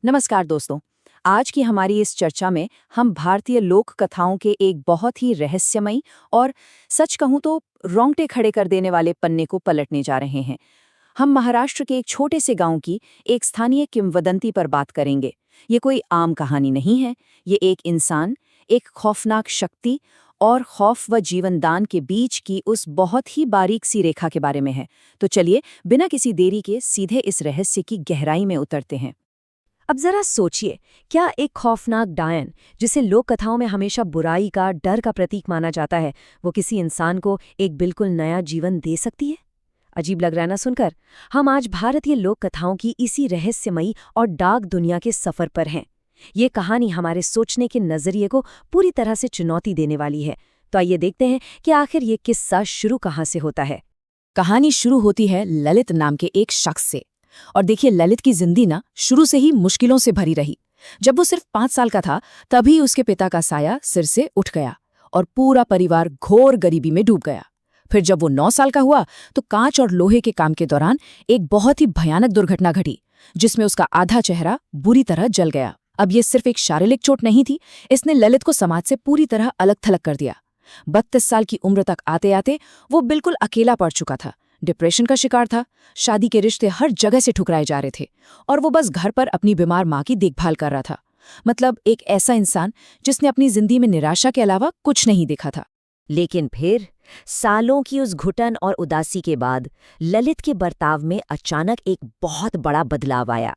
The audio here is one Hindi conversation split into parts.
नमस्कार दोस्तों। आज की हमारी इस चर्चा में हम भारतीय लोक कथाओं के एक बहुत ही रहस्यमयी और सच कहूं तो रोंगटे खड़े कर देने वाले पन्ने को पलटने जा रहे हैं। हम महाराष्ट्र के एक छोटे से गांव की एक स्थानीय किंवदंती पर बात करेंगे। ये कोई आम कहानी नहीं है। ये एक इंसान, एक खौफनाक शक्ति और खौफ व जीवनदान के बीच की उस बहुत ही बारीक सी रेखा के बारे में है। तो चलिए बिना किसी देरी के सीधे इस रहस्य की गहराई में उतरते हैं। अब जरा सोचिए, क्या एक खौफनाक डायन, जिसे लोक कथाओं में हमेशा बुराई का, डर का प्रतीक माना जाता है, वो किसी इंसान को एक बिल्कुल नया जीवन दे सकती है? अजीब लग रहा है ना सुनकर? हम आज भारतीय लोक कथाओं की इसी रहस्यमयी और डार्क दुनिया के सफर पर हैं। ये कहानी हमारे सोचने के नजरिए को पूरी तरह से चुनौती देने वाली है। तो आइए देखते हैं कि आखिर ये किस्सा शुरू कहाँ से होता है। कहानी शुरू होती है ललित नाम के एक शख्स से। और देखिए, ललित की जिंदगी ना शुरू से ही मुश्किलों से भरी रही। जब वो सिर्फ 5 साल का था, तभी उसके पिता का साया सिर से उठ गया और पूरा परिवार घोर गरीबी में डूब गया। फिर जब वो 9 साल का हुआ, तो कांच और लोहे के काम के दौरान एक बहुत ही भयानक दुर्घटना घटी, जिसमें उसका आधा चेहरा बुरी तरह जल गया। अब ये सिर्फ एक शारीरिक चोट नहीं थी, इसने ललित को समाज से पूरी तरह अलग थलग कर दिया। 32 साल की उम्र तक आते आते वो बिल्कुल अकेला पड़ चुका था, डिप्रेशन का शिकार था, शादी के रिश्ते हर जगह से ठुकराए जा रहे थे और वो बस घर पर अपनी बीमार माँ की देखभाल कर रहा था। मतलब एक ऐसा इंसान जिसने अपनी जिंदगी में निराशा के अलावा कुछ नहीं देखा था। लेकिन फिर सालों की उस घुटन और उदासी के बाद ललित के बर्ताव में अचानक एक बहुत बड़ा बदलाव आया।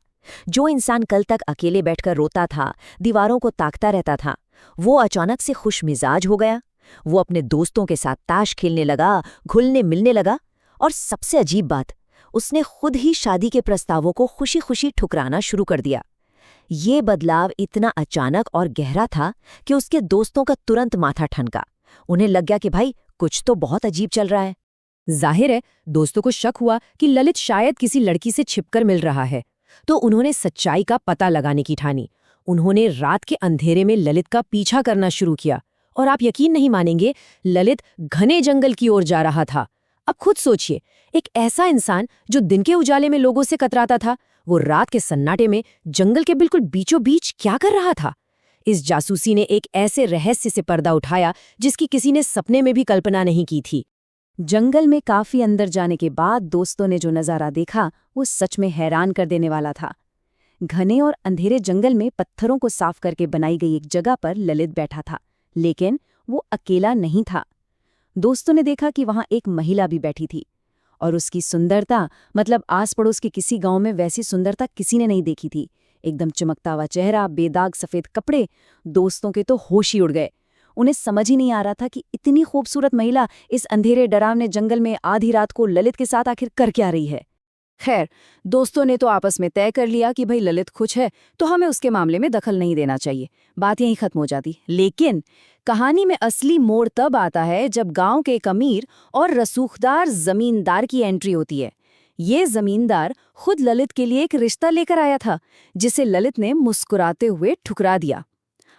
जो इंसान कल तक अकेले बैठकर रोता था, दीवारों को ताकता रहता था, वो अचानक से खुशमिजाज हो गया। वो अपने दोस्तों के साथ ताश खेलने लगा, घुलने मिलने लगा और सबसे अजीब बात, उसने खुद ही शादी के प्रस्तावों को खुशी खुशी ठुकराना शुरू कर दिया। ये बदलाव इतना अचानक और गहरा था कि उसके दोस्तों का तुरंत माथा ठनका। उन्हें लग गया कि भाई कुछ तो बहुत अजीब चल रहा है। जाहिर है, दोस्तों को शक हुआ कि ललित शायद किसी लड़की से छिपकर मिल रहा है, तो उन्होंने सच्चाई का पता लगाने की ठानी। उन्होंने रात के अंधेरे में ललित का पीछा करना शुरू किया और आप यकीन नहीं मानेंगे, ललित घने जंगल की ओर जा रहा था। अब खुद सोचिए, एक ऐसा इंसान जो दिन के उजाले में लोगों से कतराता था, वो रात के सन्नाटे में जंगल के बिल्कुल बीचों बीच क्या कर रहा था? इस जासूसी ने एक ऐसे रहस्य से पर्दा उठाया जिसकी किसी ने सपने में भी कल्पना नहीं की थी। जंगल में काफी अंदर जाने के बाद दोस्तों ने जो नजारा देखा, वो सच में हैरान कर देने वाला था। घने और अंधेरे जंगल में पत्थरों को साफ करके बनाई गई एक जगह पर ललित बैठा था, लेकिन वो अकेला नहीं था। दोस्तों ने देखा कि वहां एक महिला भी बैठी थी और उसकी सुंदरता, मतलब आस पड़ोस के किसी गांव में वैसी सुंदरता किसी ने नहीं देखी थी। एकदम चमकता हुआ चेहरा, बेदाग सफेद कपड़े। दोस्तों के तो होश ही उड़ गए। उन्हें समझ ही नहीं आ रहा था कि इतनी खूबसूरत महिला इस अंधेरे डरावने जंगल में आधी रात को ललित के साथ आखिर कर क्या रही है। खैर, दोस्तों ने तो आपस में तय कर लिया कि भाई ललित खुश है तो हमें उसके मामले में दखल नहीं देना चाहिए। बात यहीं खत्म हो जाती। लेकिन कहानी में असली मोड़ तब आता है जब गांव के एक अमीर और रसूखदार जमींदार की एंट्री होती है। ये जमींदार खुद ललित के लिए एक रिश्ता लेकर आया था, जिसे ललित ने मुस्कुराते हुए ठुकरा दिया।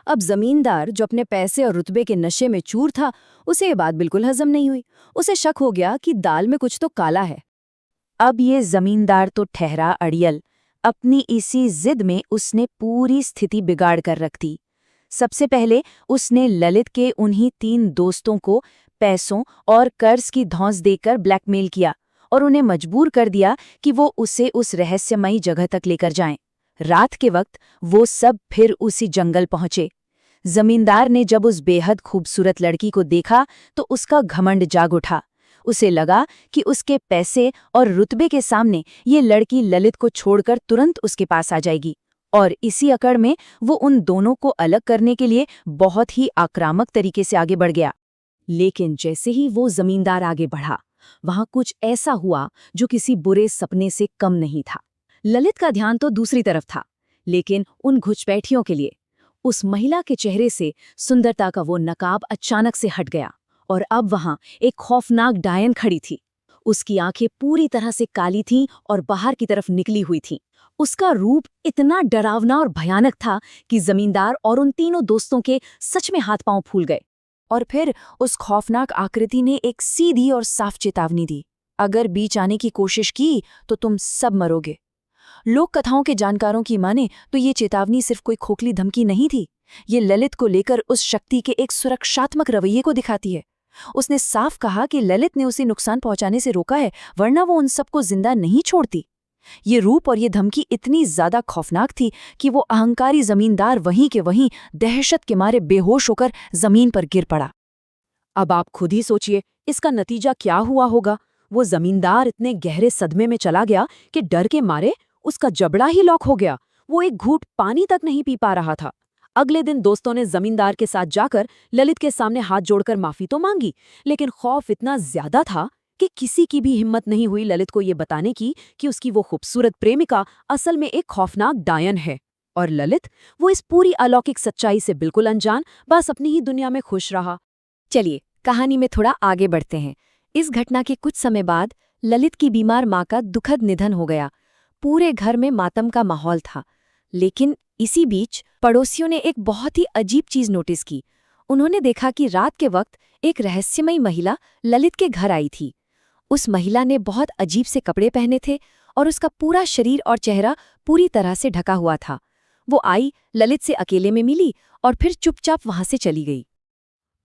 अब जमींदार, जो अपने पैसे और रुतबे के नशे में चूर था, उसे ये बात बिल्कुल हजम नहीं हुई। उसे शक हो गया कि दाल में कुछ तो काला है। अब ये जमींदार तो ठहरा अड़ियल। अपनी इसी जिद में उसने पूरी स्थिति बिगाड़ कर रख दी। सबसे पहले उसने ललित के उन्हीं 3 दोस्तों को पैसों और कर्ज की धौंस देकर ब्लैकमेल किया और उन्हें मजबूर कर दिया कि वो उसे उस रहस्यमयी जगह तक लेकर जाएं। रात के वक्त वो सब फिर उसी जंगल पहुंचे। जमींदार ने जब उस बेहद खूबसूरत लड़की को देखा तो उसका घमंड जाग उठा। उसे लगा कि उसके पैसे और रुतबे के सामने ये लड़की ललित को छोड़कर तुरंत उसके पास आ जाएगी, और इसी अकड़ में वो उन दोनों को अलग करने के लिए बहुत ही आक्रामक तरीके से आगे बढ़ गया। लेकिन जैसे ही वो जमींदार आगे बढ़ा, वहां कुछ ऐसा हुआ जो किसी बुरे सपने से कम नहीं था। ललित का ध्यान तो दूसरी तरफ था, लेकिन उन घुसपैठियों के लिए उस महिला के चेहरे से सुंदरता का वो नकाब अचानक से हट गया और अब वहां एक खौफनाक डायन खड़ी थी। उसकी आंखें पूरी तरह से काली थीं और बाहर की तरफ निकली हुई थीं। उसका रूप इतना डरावना और भयानक था कि जमींदार और उन तीनों दोस्तों के सच में हाथ पांव फूल गए। और फिर उस खौफनाक आकृति ने एक सीधी और साफ चेतावनी दी, अगर बीच आने की कोशिश की तो तुम सब मरोगे। लोक कथाओं के जानकारों की माने तो ये चेतावनी सिर्फ कोई खोखली धमकी नहीं थी। ये ललित को लेकर उस शक्ति के एक सुरक्षात्मक रवैये को दिखाती है। उसने साफ कहा कि ललित ने उसे नुकसान पहुंचाने से रोका है, वरना वो उन सबको जिंदा नहीं छोड़ती। ये रूप और ये धमकी इतनी ज्यादा खौफनाक थी कि वो अहंकारी जमींदार वहीं के वहीं दहशत के मारे बेहोश होकर जमीन पर गिर पड़ा। अब आप खुद ही सोचिए इसका नतीजा क्या हुआ होगा। वो जमींदार इतने गहरे सदमे में चला गया कि डर के मारे उसका जबड़ा ही लॉक हो गया। वो एक घूंट पानी तक नहीं पी पा रहा था। अगले दिन दोस्तों ने जमींदार के साथ जाकर ललित के सामने हाथ जोड़कर माफी तो मांगी, लेकिन खौफ इतना ज्यादा था कि किसी की भी हिम्मत नहीं हुई ललित को ये बताने की कि उसकी वो खूबसूरत प्रेमिका असल में एक खौफनाक डायन है। और ललित, वो इस पूरी अलौकिक सच्चाई से बिल्कुल अनजान, बस अपनी ही दुनिया में खुश रहा। चलिए कहानी में थोड़ा आगे बढ़ते हैं। इस घटना के कुछ समय बाद ललित की बीमार माँ का दुखद निधन हो गया। पूरे घर में मातम का माहौल था। लेकिन इसी बीच पड़ोसियों ने एक बहुत ही अजीब चीज नोटिस की। उन्होंने देखा कि रात के वक्त एक रहस्यमयी महिला ललित के घर आई थी। उस महिला ने बहुत अजीब से कपड़े पहने थे और उसका पूरा शरीर और चेहरा पूरी तरह से ढका हुआ था। वो आई, ललित से अकेले में मिली और फिर चुपचाप वहां से चली गई।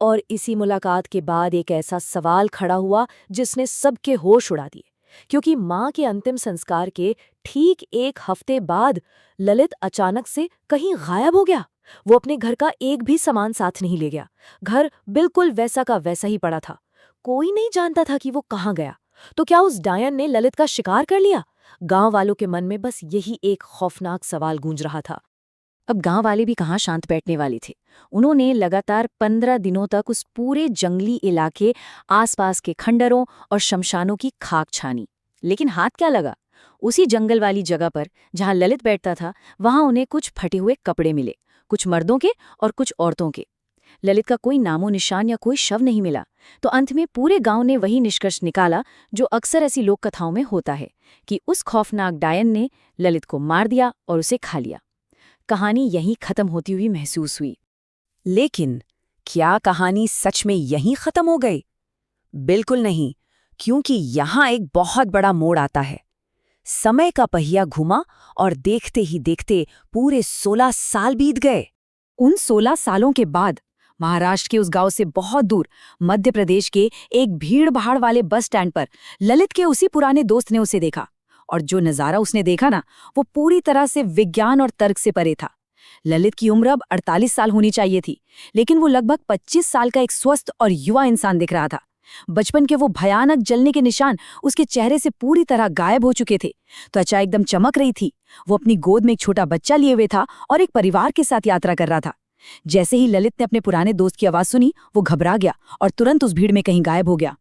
और इसी मुलाकात के बाद एक ऐसा सवाल खड़ा हुआ जिसने सबके होश उड़ा दिए, क्योंकि माँ के अंतिम संस्कार के ठीक एक हफ्ते बाद ललित अचानक से कहीं गायब हो गया। वो अपने घर का एक भी सामान साथ नहीं ले गया। घर बिल्कुल वैसा का वैसा ही पड़ा था। कोई नहीं जानता था कि वो कहाँ गया। तो क्या उस डायन ने ललित का शिकार कर लिया? गांव वालों के मन में बस यही एक खौफनाक सवाल गूंज रहा था। अब गांव वाले भी कहाँ शांत बैठने वाले थे। उन्होंने लगातार 15 दिनों तक उस पूरे जंगली इलाके, आसपास के खंडरों और शमशानों की खाक छानी, लेकिन हाथ क्या लगा। उसी जंगल वाली जगह पर जहां ललित बैठता था, वहां उन्हें कुछ फटे हुए कपड़े मिले, कुछ मर्दों के और कुछ औरतों के। ललित का कोई नामो निशान या कोई शव नहीं मिला। तो अंत में पूरे गांव ने वही निष्कर्ष निकाला जो अक्सर ऐसी लोक कथाओं में होता है, कि उस खौफनाक डायन ने ललित को मार दिया और उसे खा लिया। कहानी यहीं खत्म होती हुई महसूस हुई। लेकिन क्या कहानी सच में यहीं खत्म हो गई? बिल्कुल नहीं, क्योंकि यहाँ एक बहुत बड़ा मोड़ आता है। समय का पहिया घुमा और देखते ही देखते पूरे 16 साल बीत गए। उन 16 सालों के बाद महाराष्ट्र के उस गांव से बहुत दूर मध्य प्रदेश के एक भीड़-भाड़ वाले बस स्टैंड पर ललित के उसी पुराने दोस्त ने उसे देखा। और जो नज़ारा उसने देखा ना, वो पूरी तरह से विज्ञान और तर्क से परे था। ललित की उम्र अब 48 साल होनी चाहिए थी, लेकिन वो लगभग 25 साल का एक स्वस्थ और युवा इंसान दिख रहा था। बचपन के वो भयानक जलने के निशान उसके चेहरे से पूरी तरह गायब हो चुके थे। त्वचा एकदम चमक रही थी। वो अपनी गोद में एक छोटा बच्चा लिए हुए था और एक परिवार के साथ यात्रा कर रहा था। जैसे ही ललित ने अपने पुराने दोस्त की आवाज सुनी, वो घबरा गया और तुरंत उस भीड़ में कहीं गायब हो गया।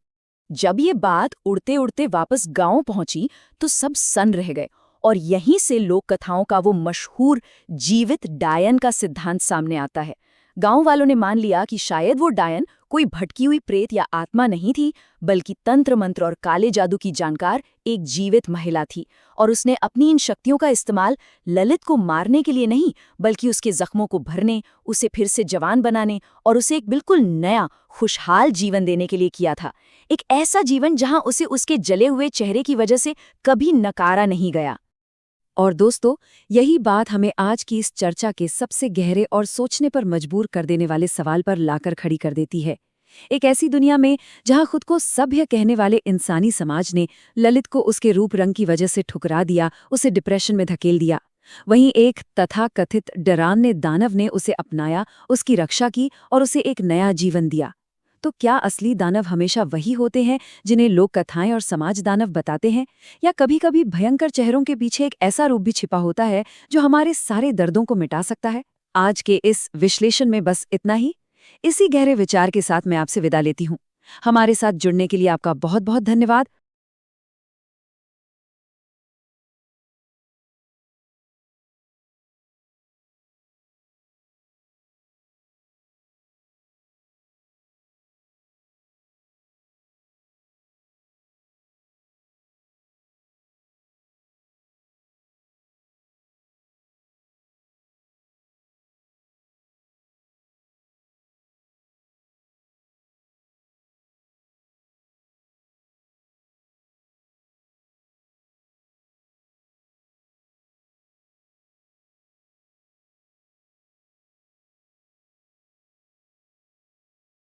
जब ये बात उड़ते उड़ते वापस गांव पहुंची तो सब सन्न रह गए, और यहीं से लोक कथाओं का वो मशहूर जीवित डायन का सिद्धांत सामने आता है। गांव वालों ने मान लिया कि शायद वो डायन कोई भटकी हुई प्रेत या आत्मा नहीं थी, बल्कि तंत्र मंत्र और काले जादू की जानकार एक जीवित महिला थी, और उसने अपनी इन शक्तियों का इस्तेमाल ललित को मारने के लिए नहीं, बल्कि उसके जख्मों को भरने, उसे फिर से जवान बनाने और उसे एक बिल्कुल नया खुशहाल जीवन देने के लिए किया था। एक ऐसा जीवन जहां उसे उसके जले हुए चेहरे की वजह से कभी नकारा नहीं गया। और दोस्तों, यही बात हमें आज की इस चर्चा के सबसे गहरे और सोचने पर मजबूर कर देने वाले सवाल पर लाकर खड़ी कर देती है। एक ऐसी दुनिया में जहां खुद को सभ्य कहने वाले इंसानी समाज ने ललित को उसके रूप रंग की वजह से ठुकरा दिया, उसे डिप्रेशन में धकेल दिया, वहीं एक तथाकथित डरावने दानव ने उसे अपनाया, उसकी रक्षा की और उसे एक नया जीवन दिया। तो क्या असली दानव हमेशा वही होते हैं जिन्हें लोक कथाएं और समाज दानव बताते हैं, या कभी-कभी भयंकर चेहरों के पीछे एक ऐसा रूप भी छिपा होता है जो हमारे सारे दर्दों को मिटा सकता है? आज के इस विश्लेषण में बस इतना ही। इसी गहरे विचार के साथ मैं आपसे विदा लेती हूँ। हमारे साथ जुड़ने के लिए आपका बहुत बहुत धन्यवाद।